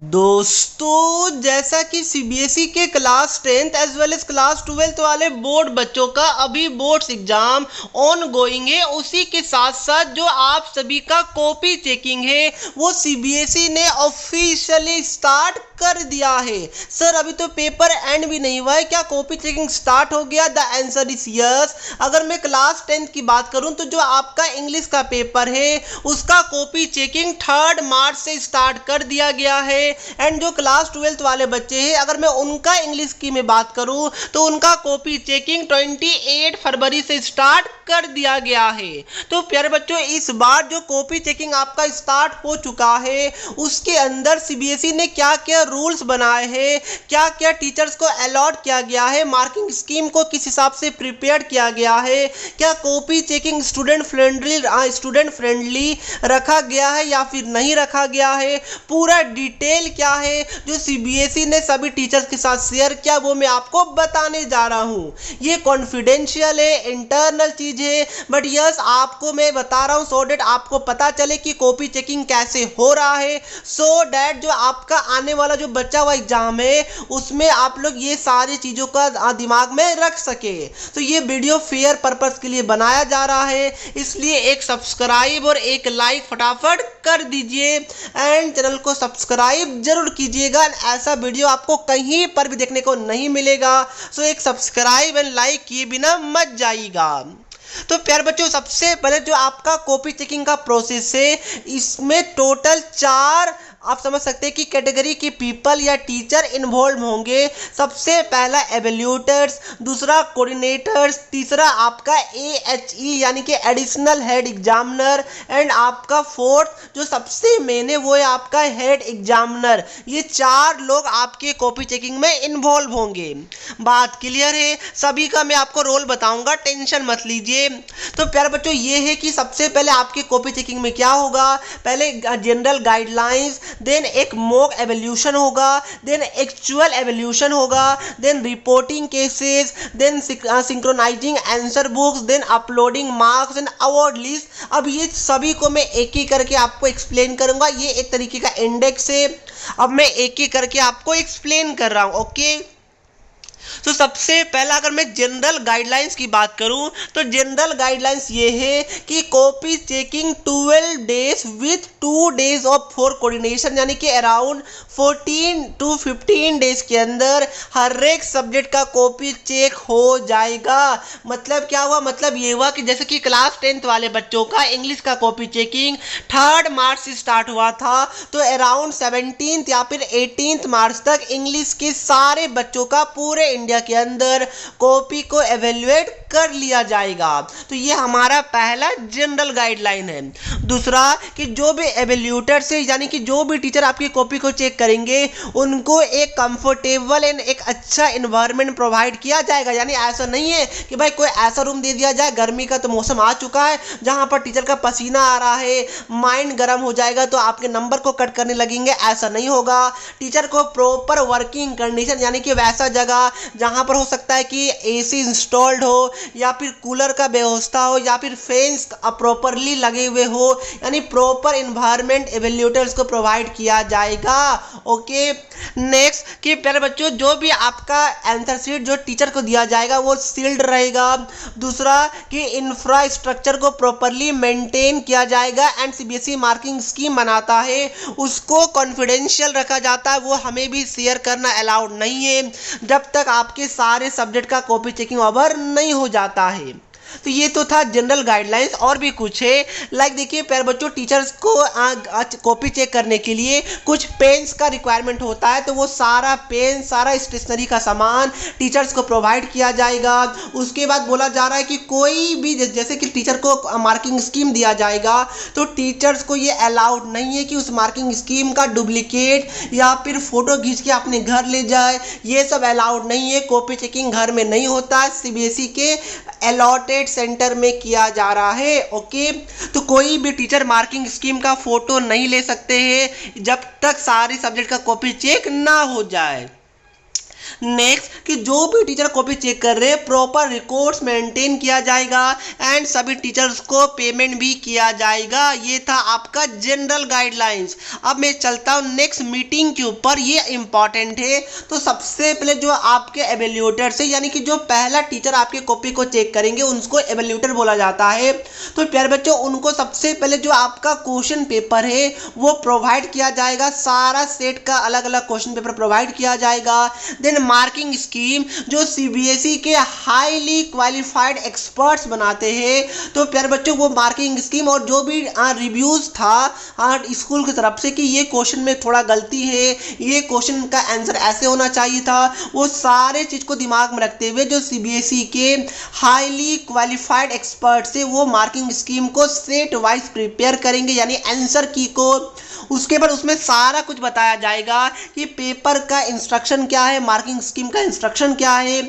दोस्तों, जैसा कि सीबीएसई के class 10th as well as class 12th वाले बोर्ड बच्चों का अभी बोर्ड्स एग्जाम ऑन गोइंग है, उसी के साथ साथ जो आप सभी का कॉपी चेकिंग है वो सीबीएसई ने ऑफिशियली स्टार्ट कर दिया है। सर, अभी तो पेपर एंड भी नहीं हुआ है, क्या कॉपी चेकिंग स्टार्ट हो गया? The answer is yes. अगर मैं क्लास 10th की बात करूं तो जो आपका इंग्लिश का पेपर है उसका कॉपी चेकिंग 3 मार्च से स्टार्ट कर दिया गया है। एंड जो क्लास 12th वाले बच्चे हैं, अगर मैं उनका इंग्लिश की मैं बात करूं तो उनका कॉपी चेकिंग 28 फरवरी से स्टार्ट कर दिया गया है। तो प्यारे बच्चों, इस बार जो कॉपी चेकिंग आपका स्टार्ट हो चुका है उसके अंदर सीबीएसई ने क्या क्या रूल्स बनाए हैं, क्या क्या टीचर्स को अलॉट किया गया है, मार्किंग स्कीम को किस हिसाब से प्रिपेयर किया गया है, क्या कॉपी चेकिंग स्टूडेंट फ्रेंडली रखा गया है या फिर नहीं रखा गया है, पूरा डिटेल क्या है जो सीबीएसई ने सभी टीचर्स के साथ शेयर किया वो मैं आपको बताने जा रहा हूं। ये कॉन्फिडेंशियल है, इंटरनल चीज है, बट यस आपको मैं बता रहा हूं सो डैट आपको पता चले कि कॉपी चेकिंग कैसे हो रहा है, सो डैट जो आपका आने वाला जो बचा हुआ एग्जाम है उसमें आप लोग ये सारी चीजों का दिमाग में रख सके। तो ये वीडियो फेयर पर्पस के लिए बनाया जा रहा है, इसलिए एक सब्सक्राइब और एक लाइक फटाफट कर दीजिए एंड चैनल को सब्सक्राइब जरूर कीजिएगा। ऐसा वीडियो आपको कहीं पर भी देखने को नहीं मिलेगा, सो एक सब्सक्राइब एंड लाइक किए बिना मत जाइएगा। तो प्यारे बच्चों, सबसे पहले जो आपका कॉपी चेकिंग का प्रोसेस है इसमें टोटल 4 आप समझ सकते हैं कि कैटेगरी के पीपल या टीचर इन्वॉल्व होंगे। सबसे पहला एवेल्यूटर्स, दूसरा कोऑर्डिनेटर्स, तीसरा आपका एएचई यानी कि एडिशनल हेड एग्जामिनर एंड आपका फोर्थ जो सबसे मेन है वो है आपका हेड एग्जामिनर। ये 4 लोग आपके कॉपी चेकिंग में इन्वॉल्व होंगे। बात क्लियर है? सभी का मैं आपको रोल बताऊंगा, टेंशन मत लीजिए। तो प्यारे बच्चों, ये है कि सबसे पहले आपके कॉपी चेकिंग में क्या होगा, पहले जनरल गाइडलाइंस, देन एक मॉक एवोल्यूशन होगा, देन एक्चुअल एवोल्यूशन होगा, then reporting cases, then synchronizing answer books, then uploading marks and award list. अब ये सभी को मैं एक ही करके आपको एक्सप्लेन करूंगा, ये एक तरीके का इंडेक्स है। अब मैं एक ही करके आपको एक्सप्लेन कर रहा हूं, ओके। तो सबसे पहला अगर मैं जनरल गाइडलाइंस की बात करूं तो जनरल गाइडलाइंस ये है कि copy checking 12 days with 2 days of for coordination, यानी कि अराउंड 14 to 15 डेज के अंदर हर एक सब्जेक्ट का कॉपी चेक हो जाएगा। मतलब क्या हुआ? मतलब ये हुआ कि जैसे कि क्लास 10th वाले बच्चों का इंग्लिश का कॉपी चेकिंग 3 मार्च से स्टार्ट हुआ था, तो अराउंड 17th या फिर 18th मार्च तक इंग्लिश के सारे बच्चों का पूरे इंडिया के अंदर कॉपी को एवेल्युएट कर लिया जाएगा। तो ये हमारा पहला जनरल गाइडलाइन है। दूसरा कि जो भी एवेल्यूटर से यानी कि जो भी टीचर आपकी कॉपी को चेक करेंगे उनको एक कंफर्टेबल एंड एक अच्छा एनवायरनमेंट प्रोवाइड किया जाएगा। यानी ऐसा नहीं है कि भाई कोई ऐसा रूम दे दिया जाए, गर्मी का तो मौसम आ चुका है जहां पर टीचर का पसीना आ रहा है, माइंड गर्म हो जाएगा तो आपके नंबर को कट करने लगेंगे, ऐसा नहीं होगा। टीचर को प्रॉपर वर्किंग कंडीशन यानी कि वैसा जगह जहां पर हो सकता है कि एसी इंस्टॉल्ड हो या फिर कूलर का व्यवस्था हो या फिर फैंस प्रॉपरली लगे हुए हो, यानी प्रॉपर एनवायरनमेंट एवेल्यूटर्स को प्रोवाइड किया जाएगा, ओके। नेक्स्ट कि प्यारे बच्चों, जो भी आपका आंसर शीट जो टीचर को दिया जाएगा वो सील्ड रहेगा। दूसरा कि इंफ्रास्ट्रक्चर को प्रॉपरली मेंटेन किया जाएगा एंड सीबीएसई मार्किंग स्कीम बनाता है उसको कॉन्फिडेंशियल रखा जाता है, वो हमें भी शेयर करना अलाउड नहीं है जब तक आपके सारे सब्जेक्ट का कॉपी चेकिंग ओवर नहीं हो जाता है। तो ये तो था जनरल गाइडलाइंस। और भी कुछ है, लाइक देखिए प्यारे बच्चों, टीचर्स को कॉपी चेक करने के लिए कुछ पेन्स का रिक्वायरमेंट होता है, तो वो सारा पेन सारा स्टेशनरी का सामान टीचर्स को प्रोवाइड किया जाएगा। उसके बाद बोला जा रहा है कि कोई भी जैसे कि टीचर को मार्किंग स्कीम दिया जाएगा तो टीचर्स को ये अलाउड नहीं है कि उस मार्किंग स्कीम का डुप्लीकेट या फिर फोटो खींच के अपने घर ले जाए, ये सब अलाउड नहीं है। कॉपी चेकिंग घर में नहीं होता है, सीबीएसई के अलॉटेड सेंटर में किया जा रहा है, ओके। तो कोई भी टीचर मार्किंग स्कीम का फोटो नहीं ले सकते हैं जब तक सारे सब्जेक्ट का कॉपी चेक ना हो जाए। नेक्स्ट कि जो भी टीचर कॉपी चेक कर रहे हैं प्रॉपर रिकॉर्ड्स मेंटेन किया जाएगा एंड सभी टीचर्स को पेमेंट भी किया जाएगा। ये था आपका जनरल गाइडलाइंस। अब मैं चलता हूँ नेक्स्ट मीटिंग के ऊपर, ये इंपॉर्टेंट है। तो सबसे पहले जो आपके एवेल्यूएटर से यानी कि जो पहला टीचर आपके कॉपी को चेक करेंगे उनको एवेल्यूएटर बोला जाता है। तो प्यारे बच्चों उनको सबसे पहले जो आपका क्वेश्चन पेपर है वो प्रोवाइड किया जाएगा, सारा सेट का अलग अलग क्वेश्चन पेपर प्रोवाइड किया जाएगा। देन मार्किंग स्कीम जो सीबीएसई के हाईली क्वालिफाइड एक्सपर्ट्स बनाते हैं। तो प्यारे बच्चों वो मार्किंग स्कीम और जो भी रिव्यूज था स्कूल की तरफ से कि ये क्वेश्चन में थोड़ा गलती है, ये क्वेश्चन का आंसर ऐसे होना चाहिए था, वो सारे चीज को दिमाग में रखते हुए जो सीबीएसई के हाईली क्वालिफाइड एक्सपर्ट्स है वो मार्किंग स्कीम को सेट वाइज प्रिपेयर करेंगे यानी आंसर की को। उसके बाद उसमें सारा कुछ बताया जाएगा कि पेपर का इंस्ट्रक्शन क्या है, मार्किंग स्कीम का इंस्ट्रक्शन क्या है।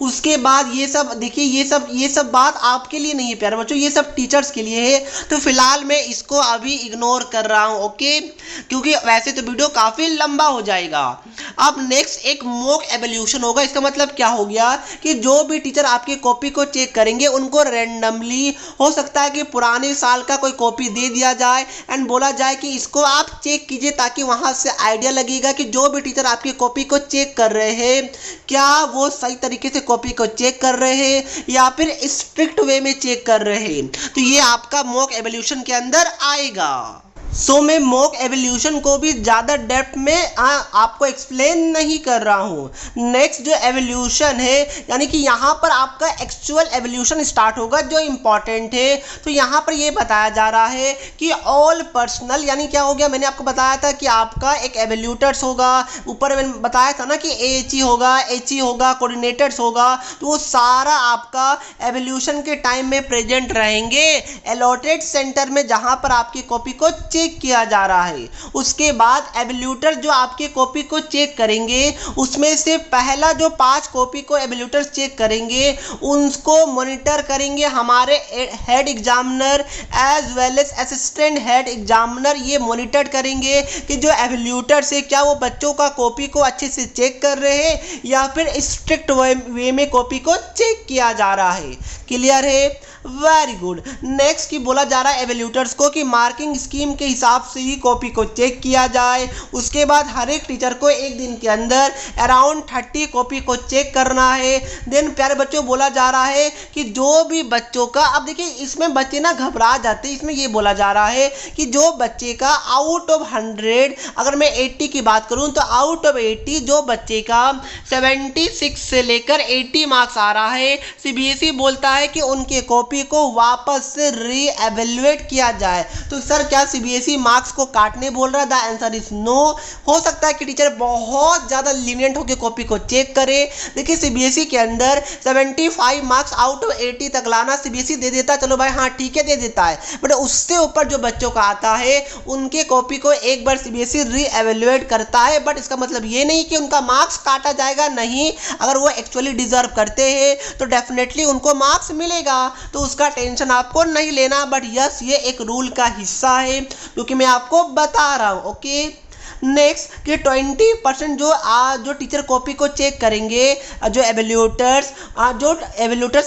उसके बाद ये सब देखिए ये सब बात आपके लिए नहीं है प्यारे बच्चों, ये सब टीचर्स के लिए है। तो फिलहाल मैं इसको अभी इग्नोर कर रहा हूँ, ओके, क्योंकि वैसे तो वीडियो काफी लंबा हो जाएगा। अब नेक्स्ट एक मॉक एवोल्यूशन होगा। इसका मतलब क्या हो गया कि जो भी टीचर आपकी कॉपी को चेक करेंगे उनको रैंडमली हो सकता है कि पुराने साल का कोई कॉपी दे दिया जाए एंड बोला जाए कि इसको आप चेक कीजिए, ताकि वहां से आइडिया लगेगा कि जो भी टीचर आपकी कॉपी को चेक कर रहे हैं क्या वो सही तरीके से कॉपी को चेक कर रहे हैं या फिर स्ट्रिक्ट वे में चेक कर रहे हैं। तो ये आपका मॉक एवोल्यूशन के अंदर आएगा। सो मैं मॉक एवोल्यूशन को भी ज़्यादा डेप्थ में आपको एक्सप्लेन नहीं कर रहा हूँ। नेक्स्ट जो एवोल्यूशन है यानी कि यहाँ पर आपका एक्चुअल एवोल्यूशन स्टार्ट होगा जो इम्पॉर्टेंट है। तो यहाँ पर ये बताया जा रहा है कि ऑल पर्सनल यानी क्या हो गया, मैंने आपको बताया था कि आपका एक एवोल्यूटर्स होगा, ऊपर मैंने बताया था ना कि एएचई होगा, एचई होगा, कोऑर्डिनेटर्स होगा। तो वो सारा आपका एवोल्यूशन के टाइम में प्रेजेंट रहेंगे अलॉटेड सेंटर में जहाँ पर आपकी कॉपी को चेक किया जा रहा है। उसके बाद एवोल्यूटर जो आपके कॉपी को चेक करेंगे उसमें से पहला जो 5 कॉपी को एवोल्यूटर चेक करेंगे उनको मॉनिटर करेंगे हमारे head examiner as well as assistant head examiner. ये मॉनिटर करेंगे कि जो एवोल्यूटर से क्या वो बच्चों का कॉपी को अच्छे से चेक कर रहे हैं या फिर स्ट्रिक्ट वे में कॉपी को चेक किया जा रहा है। क्लियर है? Very good. नेक्स्ट की बोला जा रहा है एवोल्यूटर्स को कि मार्किंग स्कीम के हिसाब से ही कॉपी को चेक किया जाए। उसके बाद हर एक टीचर को एक दिन के अंदर अराउंड 30 कॉपी को चेक करना है। देन प्यारे बच्चों बोला जा रहा है कि जो भी बच्चों का, अब देखिए इसमें बच्चे ना घबरा जाते हैं, इसमें ये बोला जा रहा है कि जो बच्चे का आउट ऑफ 100, अगर मैं 80 की बात करूं तो आउट ऑफ 80 जो बच्चे का 76 से लेकर 80 मार्क्स आ रहा है, सीबीएसई बोलता है कि उनके कॉपी को वापस से री एवेल्युएट किया जाए। तो सर क्या सीबीएसई मार्क्स को काटने बोल रहा है? The answer is no. हो सकता है कि टीचर बहुत ज्यादा लीनियंट होकर कॉपी को चेक करे। देखिए सीबीएसई के अंदर 75 मार्क्स आउट ऑफ 80 तक लाना सीबीएसई दे देता है, चलो भाई हाँ ठीक है दे देता है, बट उससे ऊपर जो बच्चों का आता है उनके कॉपी को एक बार सीबीएसई री एवेल्युएट करता है। बट इसका मतलब ये नहीं कि उनका मार्क्स काटा जाएगा, नहीं, अगर वो एक्चुअली डिजर्व करते हैं तो डेफिनेटली उनको मार्क्स मिलेगा, तो उसका टेंशन आपको नहीं लेना। बट यस ये एक रूल का हिस्सा है क्योंकि मैं आपको बता रहा हूं, ओके। नेक्स्ट कि 20% जो टीचर कॉपी को चेक करेंगे, जो एवोल्यूटर्स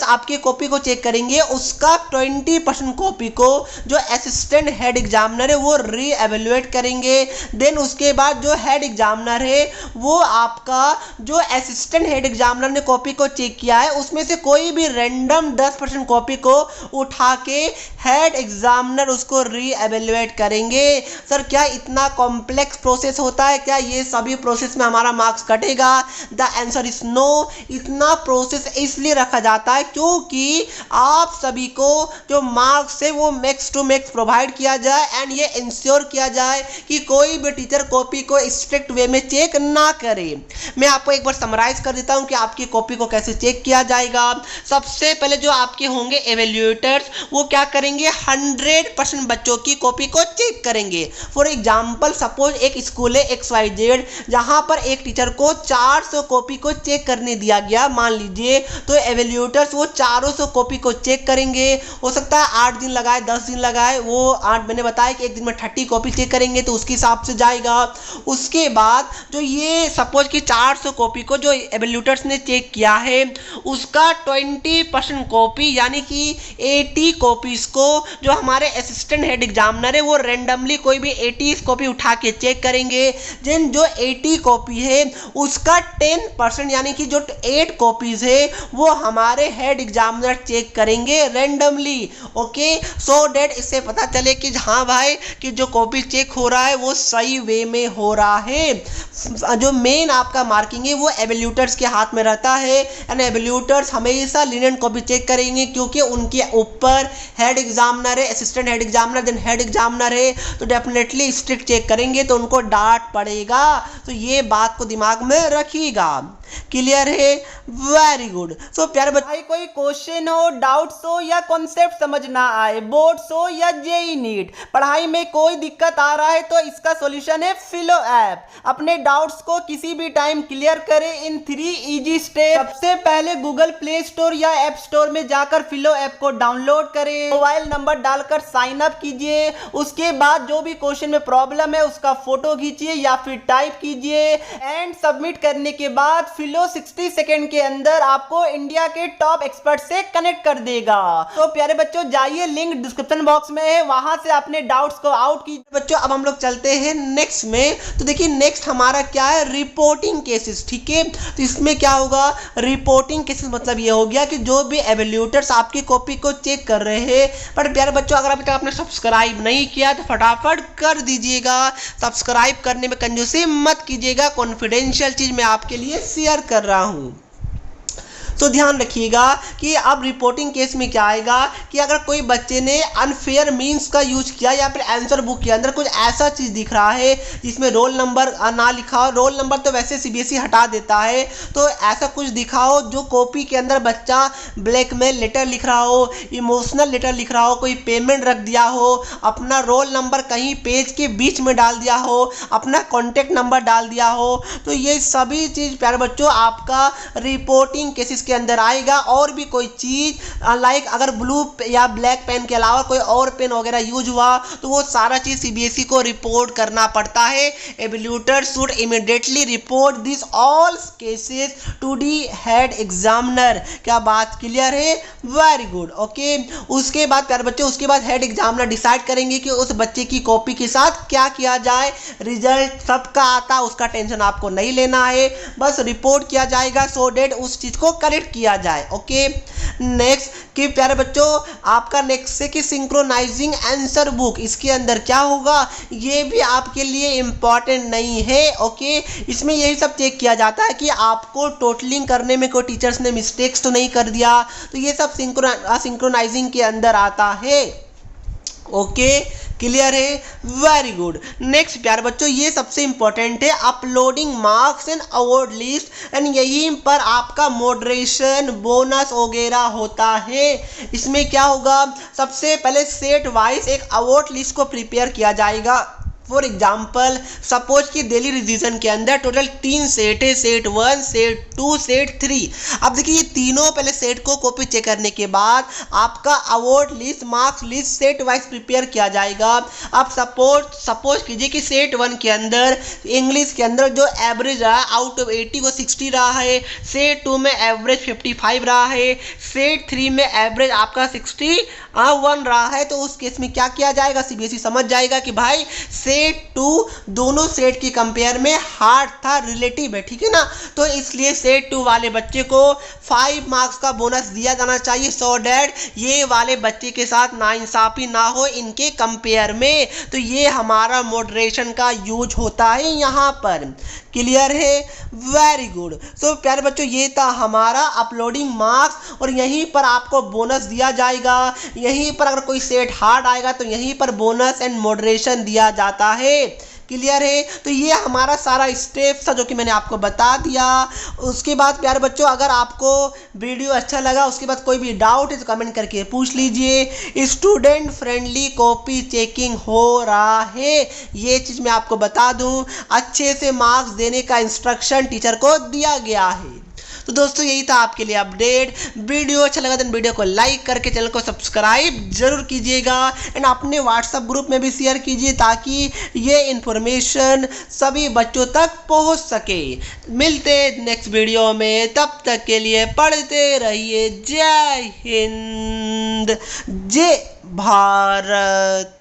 आपके कॉपी को चेक करेंगे उसका 20% कॉपी को जो असिस्टेंट हेड एग्जामिनर है वो री एवेल्युएट करेंगे। देन उसके बाद जो हेड एग्जामिनर है वो आपका जो असिस्टेंट हेड एग्जामिनर ने कॉपी को चेक किया है उसमें से कोई भी रैंडम 10% कॉपी को उठा के हेड एग्जामिनर उसको री एवेल्युएट करेंगे। सर क्या इतना कॉम्प्लेक्स प्रोसेस होता है? क्या ये सभी प्रोसेस में हमारा मार्क्स कटेगा? The answer is no. इतना प्रोसेस इसलिए रखा जाता है क्योंकि आप सभी को जो मार्क्स है वो मैक्स टू मैक्स प्रोवाइड किया जाए एंड ये इंश्योर किया जाए कि कोई भी टीचर कॉपी को स्ट्रिक्ट वे में चेक ना करे। मैं आपको एक बार समराइज कर देता हूं कि आपकी कॉपी को कैसे चेक किया जाएगा। सबसे पहले जो आपके होंगे एवेल्युएटर्स वो क्या करेंगे, 100% बच्चों की कॉपी को चेक करेंगे। फॉर एग्जाम्पल सपोज एक स्कूल है XYZ, जहां पर एक टीचर को 400 कॉपी को चेक करने दिया गया मान लीजिए, तो एवेल्यूटर्स वो 400 कॉपी को चेक करेंगे। हो सकता है 8 दिन लगाए 10 दिन लगाए, वो 8 मैंने बताया कि एक दिन में 30 कॉपी चेक करेंगे तो उसके हिसाब से जाएगा। उसके बाद जो ये सपोज कि 400 कॉपी को जो एवेल्यूटर्स ने चेक किया है उसका 20% कॉपी यानी कि 80 कॉपीज को जो हमारे असिस्टेंट हेड एग्जामिनर है वो रेंडमली कोई भी 80 कॉपी उठा के चेक करेंगे। जिन जो 80 कॉपी है उसका 10% यानी कि जो 8 कॉपीज है वो हमारे हेड एग्जामिनर चेक करेंगे रेंडमली। ओके, सो डेट इससे पता चले कि हाँ भाई कि जो कॉपी चेक हो रहा है वो सही वे में हो रहा है। जो मेन आपका मार्किंग है वो एवेल्यूटर्स के हाथ में रहता है एंड एवेल्यूटर्स हमेशा लिनेन कॉपी चेक करेंगे क्योंकि उनके ऊपर हेड एग्जामिनर है, assistant head examiner then head examiner है, तो डेफिनेटली स्ट्रिक्ट चेक करेंगे तो उनको डांट पड़ेगा। तो ये बात को दिमाग में रखिएगा। क्लियर है? Very good. सो प्यारे बच्चे, कोई क्वेश्चन हो, डाउट्स हो या कॉन्सेप्ट समझ ना आए, बोर्ड्स हो या जेई नीट, पढ़ाई में कोई दिक्कत आ रहा है तो इसका सॉल्यूशन है फिलो ऐप। अपने डाउट्स को किसी भी टाइम क्लियर करें इन 3 इजी स्टेप। सबसे पहले गूगल प्ले स्टोर या ऐप स्टोर में जाकर फिलो ऐप को डाउनलोड करें, मोबाइल नंबर डालकर साइन अप कीजिए। उसके बाद जो भी क्वेश्चन में प्रॉब्लम है उसका फोटो खींचिए या फिर टाइप कीजिए एंड सबमिट करने के बाद फिलो 60 सेकंड के अंदर आपको इंडिया के टॉप एक्सपर्ट से कनेक्ट कर देगा। तो प्यारे बच्चों जाइए, लिंक डिस्क्रिप्शन बॉक्स में है, वहां से अपने डाउट्स को आउट कीजिए। बच्चों अब हम लोग चलते हैं नेक्स्ट में। तो देखिए नेक्स्ट हमारा क्या है, रिपोर्टिंग केसेस। ठीक है, तो इसमें क्या होगा, रिपोर्टिंग केसेस मतलब ये हो गया कि जो भी एवेल्यूटर्स आपकी कॉपी को चेक कर रहे हैं, पर प्यारे बच्चों अगर अभी तक आपने सब्सक्राइब नहीं किया तो फटाफट कर दीजिएगा। सब्सक्राइब करने में कंजूसी मत कीजिएगा, कॉन्फिडेंशियल चीज मैं आपके लिए शेयर कर रहा हूं। तो ध्यान रखिएगा कि अब रिपोर्टिंग केस में क्या आएगा कि अगर कोई बच्चे ने अनफेयर मीन्स का यूज किया या फिर आंसर बुक के अंदर कुछ ऐसा चीज दिख रहा है जिसमें रोल नंबर ना लिखा हो, रोल नंबर तो वैसे सीबीएसई हटा देता है, तो ऐसा कुछ दिखाओ जो कॉपी के अंदर बच्चा ब्लैकमेल लेटर लिख रहा हो, इमोशनल लेटर लिख रहा हो, कोई पेमेंट रख दिया हो, अपना रोल नंबर कहीं पेज के बीच में डाल दिया हो, अपना कॉन्टेक्ट नंबर डाल दिया हो, तो ये सभी चीज प्यारे बच्चों आपका रिपोर्टिंग केसेस के अंदर आएगा। और भी कोई चीज लाइक अगर ब्लू या ब्लैक पेन के अलावा कोई और पेन वगैरह यूज हुआ तो वो सारा चीज सीबीएसई को रिपोर्ट करना पड़ता है। Evaluator should immediately report this all cases to the head examiner. क्या बात क्लियर है? Very good. ओके, उसके बाद प्यारे बच्चों उसके बाद हेड एग्जामिनर डिसाइड करेंगे कि उस बच्चे की कॉपी के साथ क्या किया जाए। रिजल्ट सबका आता, उसका टेंशन आपको नहीं लेना है, बस रिपोर्ट किया जाएगा सो डेट उस चीज को करेक्ट किया जाए। ओके, नेक्स्ट कि प्यारे बच्चों आपका नेक्स्ट है कि सिंक्रोनाइजिंग आंसर बुक। इसके अंदर क्या होगा ये भी आपके लिए इंपॉर्टेंट नहीं है। ओके, इसमें यही सब चेक किया जाता है कि आपको टोटलिंग करने में कोई टीचर्स ने मिस्टेक्स तो नहीं कर दिया, तो ये सब सिंक्रोनाइजिंग के अंदर आता है। ओके, क्लियर है? Very good. नेक्स्ट प्यारे बच्चों ये सबसे इंपॉर्टेंट है, uploading marks and award list and यहीं पर आपका मॉडरेशन बोनस वगैरह होता है। इसमें क्या होगा, सबसे पहले सेट वाइज एक अवार्ड लिस्ट को प्रिपेयर किया जाएगा। फॉर एग्जाम्पल सपोज कि डेली रिवीजन के अंदर टोटल 3 सेट है, सेट 1, सेट 2, सेट 3। अब देखिए ये तीनों पहले सेट को कॉपी चेक करने के बाद आपका award list marks list set wise prepare किया जाएगा। अब सपोज कीजिए कि सेट 1 के अंदर इंग्लिश के अंदर जो एवरेज रहा आउट ऑफ 80 वो 60 रहा है, सेट 2 में एवरेज 55 रहा है, सेट 3 में एवरेज आपका 61 रहा है। तो उस केस में क्या किया जाएगा, सीबीएसई समझ जाएगा कि भाई सेट 2 दोनों सेट की कंपेयर में हार्ड था, रिलेटिव है, ठीक है ना, तो इसलिए सेट 2 वाले बच्चे को 5 मार्क्स का बोनस दिया जाना चाहिए सो डैट ये वाले बच्चे के साथ नाइंसाफी ना हो इनके कंपेयर में। तो ये हमारा मॉडरेशन का यूज होता है यहाँ पर। क्लियर है? Very good. सो प्यारे बच्चों ये था हमारा अपलोडिंग मार्क्स और यहीं पर आपको बोनस दिया जाएगा। यहीं पर अगर कोई सेट हार्ड आएगा तो यहीं पर बोनस एंड मॉडरेशन दिया जाता है। क्लियर है। तो ये हमारा सारा स्टेप था जो कि मैंने आपको बता दिया। उसके बाद प्यारे बच्चों, अगर आपको वीडियो अच्छा लगा, उसके बाद कोई भी डाउट है तो कमेंट करके पूछ लीजिए। स्टूडेंट फ्रेंडली कॉपी चेकिंग हो रहा है, ये चीज़ मैं आपको बता दूं। अच्छे से मार्क्स देने का इंस्ट्रक्शन टीचर को दिया गया है। तो दोस्तों यही था आपके लिए अपडेट। वीडियो अच्छा लगा तो वीडियो को लाइक करके चैनल को सब्सक्राइब जरूर कीजिएगा एंड अपने व्हाट्सएप ग्रुप में भी शेयर कीजिए ताकि ये इन्फॉर्मेशन सभी बच्चों तक पहुंच सके। मिलते नेक्स्ट वीडियो में, तब तक के लिए पढ़ते रहिए। जय हिंद, जय भारत।